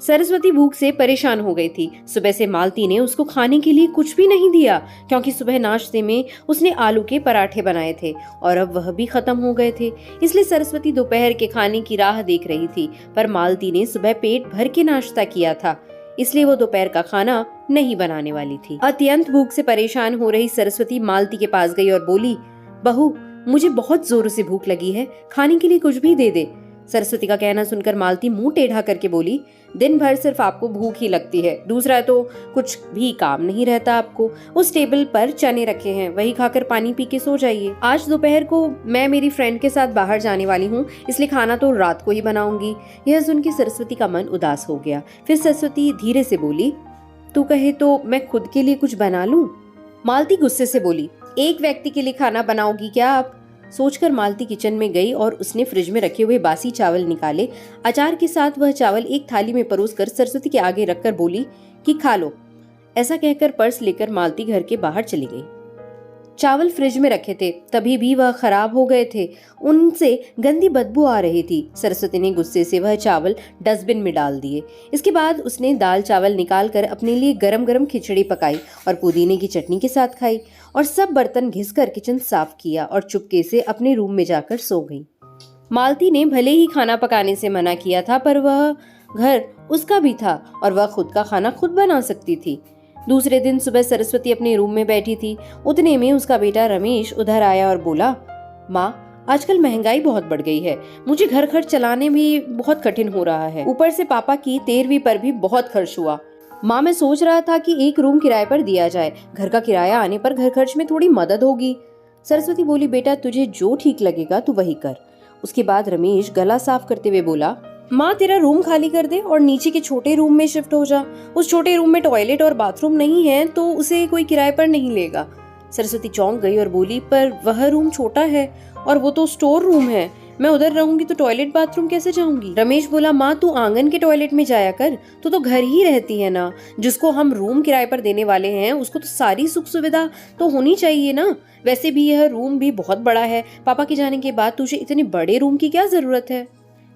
सरस्वती भूख से परेशान हो गई थी। सुबह से मालती ने उसको खाने के लिए कुछ भी नहीं दिया, क्योंकि सुबह नाश्ते में उसने आलू के पराठे बनाए थे और अब वह भी खत्म हो गए थे। इसलिए सरस्वती दोपहर के खाने की राह देख रही थी, पर मालती ने सुबह पेट भर के नाश्ता किया था, इसलिए वो दोपहर का खाना नहीं बनाने वाली थी। अत्यंत भूख से परेशान हो रही सरस्वती मालती के पास गई और बोली, बहू, मुझे बहुत जोरों से भूख लगी है, खाने के लिए कुछ भी दे दे। सरस्वती का कहना सुनकर मालती मुंह टेढ़ा करके बोली, दिन भर सिर्फ आपको भूख ही लगती है, दूसरा तो कुछ भी काम नहीं रहता आपको। उस टेबल पर चने रखे हैं, वही खाकर पानी पी के सो जाइए। आज दोपहर को मैं मेरी फ्रेंड के साथ बाहर जाने वाली हूँ, इसलिए खाना तो रात को ही बनाऊंगी। यह सुन के सरस्वती का मन उदास हो गया। फिर सरस्वती धीरे से बोली, तू कहे तो मैं खुद के लिए कुछ बना लूं? मालती गुस्से से बोली, एक व्यक्ति के लिए खाना बनाओगी क्या आप? सोचकर मालती किचन में गई और उसने फ्रिज में रखे हुए बासी चावल निकाले। अचार के साथ वह चावल एक थाली में परोसकर सरस्वती के आगे रखकर बोली कि खा लो। ऐसा कहकर पर्स लेकर मालती घर के बाहर चली गई। चावल फ्रिज में रखे थे, तभी भी वह खराब हो गए थे, उनसे गंदी बदबू आ रही थी। सरस्वती ने गुस्से से वह चावल डस्टबिन में डाल दिए। इसके बाद उसने दाल चावल निकालकर अपने लिए गरम गरम खिचड़ी पकाई और पुदीने की चटनी के साथ खाई और सब बर्तन घिसकर किचन साफ किया और चुपके से अपने रूम में जाकर सो गई। मालती ने भले ही खाना पकाने से मना किया था, पर वह घर उसका भी था और वह खुद का खाना खुद बना सकती थी। दूसरे दिन सुबह सरस्वती अपने रूम में बैठी थी, उतने में उसका बेटा रमेश उधर आया और बोला, माँ, आजकल महंगाई बहुत बढ़ गई है, मुझे घर खर्च चलाने भी बहुत कठिन हो रहा है, ऊपर से पापा की 13वीं पर भी बहुत खर्च हुआ। माँ, मैं सोच रहा था कि एक रूम किराए पर दिया जाए, घर का किराया आने पर घर खर्च में थोड़ी मदद होगी। सरस्वती बोली, बेटा, तुझे जो ठीक लगेगा तू वही कर। उसके बाद रमेश गला साफ करते हुए बोला, माँ, तेरा रूम खाली कर दे और नीचे के छोटे रूम में शिफ्ट हो जा। उस छोटे रूम में टॉयलेट और बाथरूम नहीं है तो उसे कोई किराए पर नहीं लेगा। सरस्वती चौंक गई और बोली, पर वह रूम छोटा है और वो तो स्टोर रूम है, मैं उधर रहूंगी तो टॉयलेट बाथरूम कैसे जाऊंगी? रमेश बोला, माँ, तू आंगन के टॉयलेट में जाया कर, तू तो घर ही रहती है ना। जिसको हम रूम किराए पर देने वाले हैं उसको तो सारी सुख सुविधा तो होनी चाहिए ना। वैसे भी यह रूम भी बहुत बड़ा है, पापा के जाने के बाद तुझे इतने बड़े रूम की क्या जरूरत है?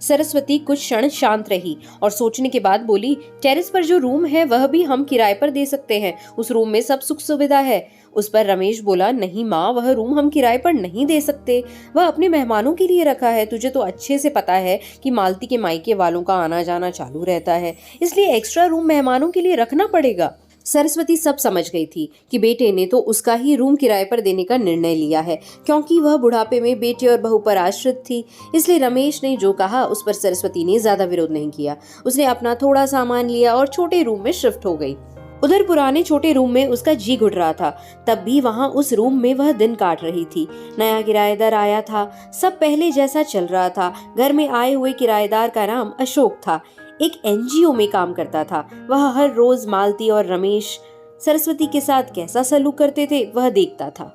सरस्वती कुछ क्षण शांत रही और सोचने के बाद बोली, टेरेस पर जो रूम है वह भी हम किराए पर दे सकते हैं, उस रूम में सब सुख सुविधा है। उस पर रमेश बोला, नहीं माँ, वह रूम हम किराए पर नहीं दे सकते, वह अपने मेहमानों के लिए रखा है। तुझे तो अच्छे से पता है कि मालती के मायके वालों का आना जाना चालू रहता है, इसलिए एक्स्ट्रा रूम मेहमानों के लिए रखना पड़ेगा। सरस्वती सब समझ गई थी कि बेटे ने तो उसका ही रूम किराए पर देने का निर्णय लिया है, क्योंकि वह बुढ़ापे में बेटे और बहू पर आश्रित थी। इसलिए रमेश ने जो कहा उस पर सरस्वती ने ज्यादा विरोध नहीं किया। उसने अपना थोड़ा सामान लिया और छोटे रूम में शिफ्ट हो गई। उधर पुराने छोटे रूम में उसका जी घुट रहा था, तब भी वहाँ उस रूम में वह दिन काट रही थी। नया किराएदार आया था, सब पहले जैसा चल रहा था। घर में आए हुए किराएदार का नाम अशोक था, एक एनजीओ में काम करता था। वह हर रोज मालती और रमेश सरस्वती के साथ कैसा सलूक करते थे वह देखता था।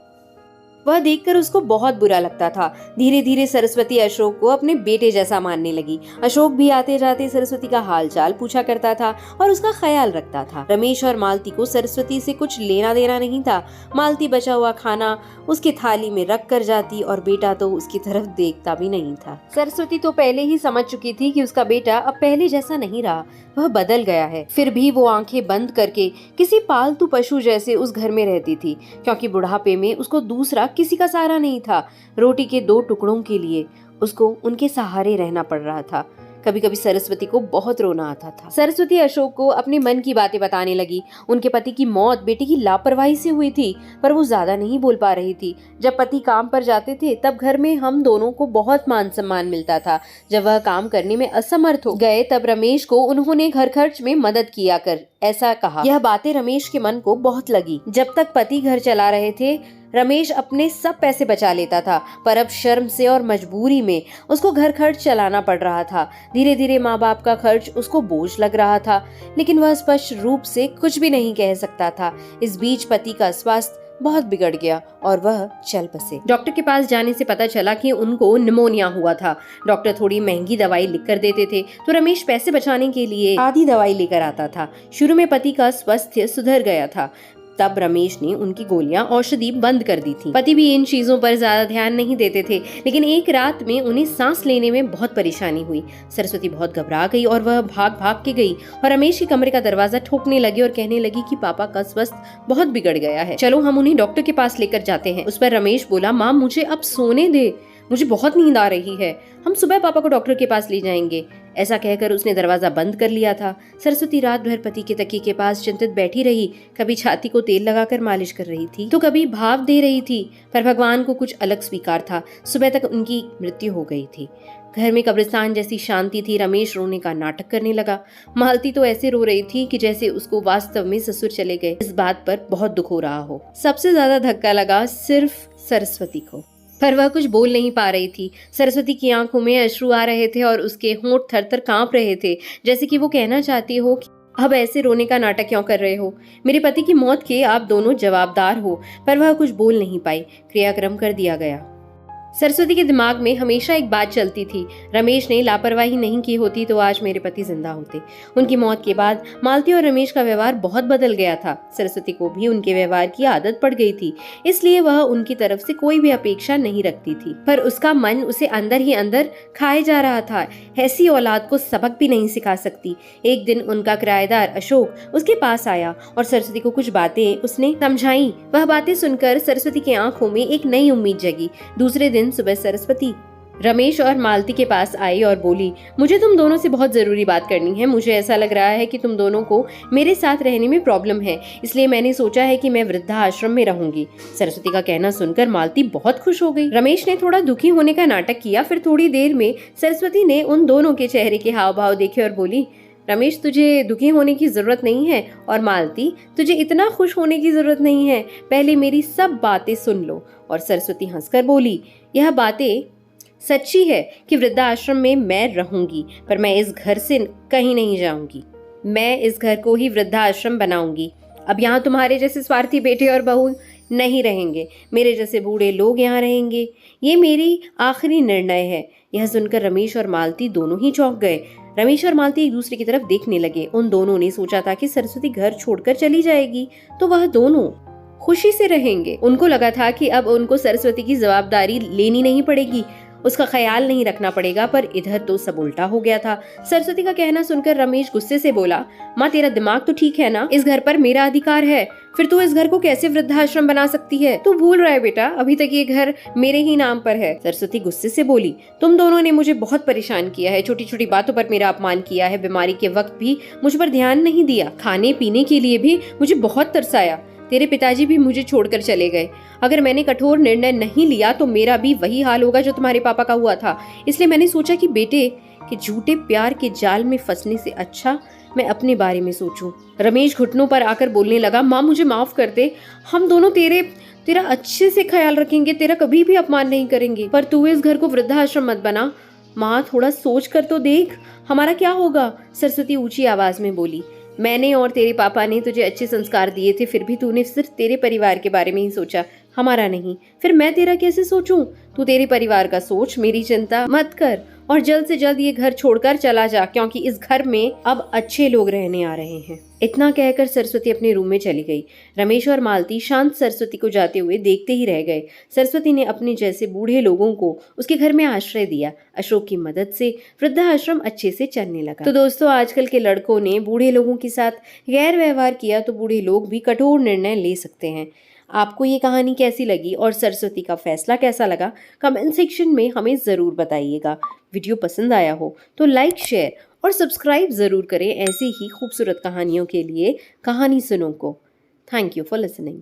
वह देखकर उसको बहुत बुरा लगता था। धीरे धीरे सरस्वती अशोक को अपने बेटे जैसा मानने लगी। अशोक भी आते जाते सरस्वती का हालचाल पूछा करता था और उसका ख्याल रखता था। रमेश और मालती को सरस्वती से कुछ लेना देना नहीं था। मालती बचा हुआ खाना उसके थाली में रख कर जाती और बेटा तो उसकी तरफ देखता भी नहीं था। सरस्वती तो पहले ही समझ चुकी थी कि उसका बेटा अब पहले जैसा नहीं रहा, वह बदल गया है। फिर भी वो आंखें बंद करके किसी पालतू पशु जैसे उस घर में रहती थी, क्योंकि बुढ़ापे में उसको दूसरा किसी का सहारा नहीं था। रोटी के 2 टुकड़ों के लिए उसको उनके सहारे रहना पड़ रहा था। कभी कभी सरस्वती को बहुत रोना आता था। सरस्वती अशोक को अपने मन की बातें बताने लगी। उनके पति की मौत बेटे की लापरवाही से हुई थी, पर वो ज्यादा नहीं बोल पा रही थी। जब पति काम पर जाते थे तब घर में हम दोनों को बहुत मान सम्मान मिलता था। जब वह काम करने में असमर्थ हो गए तब रमेश को उन्होंने घर खर्च में मदद किया कर ऐसा कहा। यह बातें रमेश के मन को बहुत लगी। जब तक पति घर चला रहे थे रमेश अपने सब पैसे बचा लेता था, पर अब शर्म से और मजबूरी में उसको घर खर्च चलाना पड़ रहा था। धीरे धीरे माँ बाप का खर्च उसको बोझ लग रहा था, लेकिन वह स्पष्ट रूप से कुछ भी नहीं कह सकता था। इस बीच पति का स्वास्थ्य बहुत बिगड़ गया और वह चल बसे। डॉक्टर के पास जाने से पता चला कि उनको निमोनिया हुआ था। डॉक्टर थोड़ी महंगी दवाई लिख कर देते थे तो रमेश पैसे बचाने के लिए आधी दवाई लेकर आता था। शुरू में पति का स्वास्थ्य सुधर गया था, तब रमेश ने उनकी गोलियां औषधि बंद कर दी थी। पति भी इन चीजों पर ज्यादा ध्यान नहीं देते थे, लेकिन एक रात में उन्हें सांस लेने में बहुत परेशानी हुई। सरस्वती बहुत घबरा गई और वह भाग भाग के गई और रमेश के कमरे का दरवाजा ठोकने लगी और कहने लगी कि पापा का स्वास्थ्य बहुत बिगड़ गया है, चलो हम उन्हें डॉक्टर के पास लेकर जाते हैं। उस पर रमेश बोला, माँ मुझे अब सोने दे, मुझे बहुत नींद आ रही है, हम सुबह पापा को डॉक्टर के पास ले जाएंगे। ऐसा कहकर उसने दरवाजा बंद कर लिया था। सरस्वती रात भर पति के तकिए के पास चिंतित बैठी रही, कभी छाती को तेल लगाकर मालिश कर रही थी तो कभी भाव दे रही थी, पर भगवान को कुछ अलग स्वीकार था। सुबह तक उनकी मृत्यु हो गई थी। घर में कब्रिस्तान जैसी शांति थी। रमेश रोने का नाटक करने लगा। मालती तो ऐसे रो रही थी कि जैसे उसको वास्तव में ससुर चले गए। इस बात पर बहुत दुख हो रहा हो। सबसे ज्यादा धक्का लगा सिर्फ सरस्वती को, पर वह कुछ बोल नहीं पा रही थी। सरस्वती की आंखों में अश्रु आ रहे थे और उसके होंठ थरथर कांप रहे थे, जैसे कि वो कहना चाहती हो कि अब ऐसे रोने का नाटक क्यों कर रहे हो, मेरे पति की मौत के आप दोनों जवाबदार हो। पर वह कुछ बोल नहीं पाई। क्रियाक्रम कर दिया गया। सरस्वती के दिमाग में हमेशा एक बात चलती थी, रमेश ने लापरवाही नहीं की होती तो आज मेरे पति जिंदा होते। उनकी मौत के बाद मालती और रमेश का व्यवहार बहुत बदल गया था। सरस्वती को भी उनके व्यवहार की आदत पड़ गई थी, इसलिए वह उनकी तरफ से कोई भी अपेक्षा नहीं रखती थी। पर उसका मन उसे अंदर ही अंदर खाए जा रहा था। ऐसी औलाद को सबक भी नहीं सिखा सकती। एक दिन उनका किराएदार अशोक उसके पास आया और सरस्वती को कुछ बातें उसने समझाई। वह बातें सुनकर सरस्वती की आंखों में एक नई उम्मीद जगी। दूसरे दिन सुबह सरस्वती रमेश और मालती के पास आई और बोली, मुझे तुम दोनों से बहुत जरूरी बात करनी है। मुझे ऐसा लग रहा है कि तुम दोनों को मेरे साथ रहने में प्रॉब्लम है, इसलिए मैंने सोचा है कि मैं वृद्धा आश्रम में रहूंगी। सरस्वती का कहना सुनकर मालती बहुत खुश हो गई। रमेश ने थोड़ा दुखी होने का नाटक किया। फिर थोड़ी देर में सरस्वती ने उन दोनों के चेहरे के हाव भाव देखे और बोली, रमेश तुझे दुखी होने की जरूरत नहीं है और मालती तुझे इतना खुश होने की जरूरत नहीं है, पहले मेरी सब बातें सुन लो। और सरस्वती हंसकर बोली, यह बातें सच्ची है कि वृद्धा आश्रम में मैं रहूंगी, पर मैं इस घर से कहीं नहीं जाऊंगी। मैं इस घर को ही वृद्धा आश्रम बनाऊंगी। अब यहाँ तुम्हारे जैसे स्वार्थी बेटे और बहू नहीं रहेंगे, मेरे जैसे बूढ़े लोग यहाँ रहेंगे। ये मेरी आखिरी निर्णय है। यह सुनकर रमेश और मालती दोनों ही चौंक गए। रमेश और मालती एक दूसरे की तरफ देखने लगे। उन दोनों ने सोचा था कि सरस्वती घर छोड़कर चली जाएगी तो वह दोनों खुशी से रहेंगे। उनको लगा था कि अब उनको सरस्वती की जवाबदारी लेनी नहीं पड़ेगी, उसका ख्याल नहीं रखना पड़ेगा, पर इधर तो सब उल्टा हो गया था। सरस्वती का कहना सुनकर रमेश गुस्से से बोला, माँ तेरा दिमाग तो ठीक है ना, इस घर पर मेरा अधिकार है, फिर तू इस घर को कैसे वृद्धाश्रम बना सकती है? तू भूल रहा है बेटा, अभी तक ये घर मेरे ही नाम पर है। सरस्वती गुस्से से बोली, तुम दोनों ने मुझे बहुत परेशान किया है, छोटी छोटी बातों पर मेरा अपमान किया है, बीमारी के वक्त भी मुझ पर ध्यान नहीं दिया, खाने पीने के लिए भी मुझे बहुत तरसाया। तेरे पिताजी भी मुझे छोड़कर चले गए। अगर मैंने कठोर निर्णय नहीं लिया तो मेरा भी वही हाल होगा जो तुम्हारे पापा का हुआ था। इसलिए मैंने सोचा कि बेटे के झूठे प्यार के जाल में फंसने से अच्छा मैं अपने बारे में सोचूं। रमेश घुटनों पर आकर बोलने लगा, माँ मुझे माफ कर दे, हम दोनों तेरा अच्छे से ख्याल रखेंगे, तेरा कभी भी अपमान नहीं करेंगे, पर तू इस घर को वृद्धाश्रम मत बना। माँ थोड़ा सोच कर तो देख, हमारा क्या होगा? सरस्वती ऊंची आवाज में बोली, मैंने और तेरे पापा ने तुझे अच्छे संस्कार दिए थे, फिर भी तूने सिर्फ तेरे परिवार के बारे में ही सोचा, हमारा नहीं। फिर मैं तेरा कैसे सोचूं? तू तेरे परिवार का सोच, मेरी चिंता मत कर और जल्द से जल्द ये घर छोड़कर चला जा, क्योंकि इस घर में अब अच्छे लोग रहने आ रहे हैं। इतना कहकर सरस्वती अपने रूम में चली गई। रमेश और मालती शांत सरस्वती को जाते हुए देखते ही रह गए। सरस्वती ने अपने जैसे बूढ़े लोगों को उसके घर में आश्रय दिया। अशोक की मदद से वृद्धाश्रम अच्छे से चलने लगा। तो दोस्तों, आजकल के लड़कों ने बूढ़े लोगों के साथ गैर व्यवहार किया तो बूढ़े लोग भी कठोर निर्णय ले सकते हैं। आपको ये कहानी कैसी लगी और सरस्वती का फैसला कैसा लगा, कमेंट सेक्शन में हमें ज़रूर बताइएगा। वीडियो पसंद आया हो तो लाइक, शेयर और सब्सक्राइब ज़रूर करें ऐसी ही खूबसूरत कहानियों के लिए कहानी सुनो को। Thank you for listening.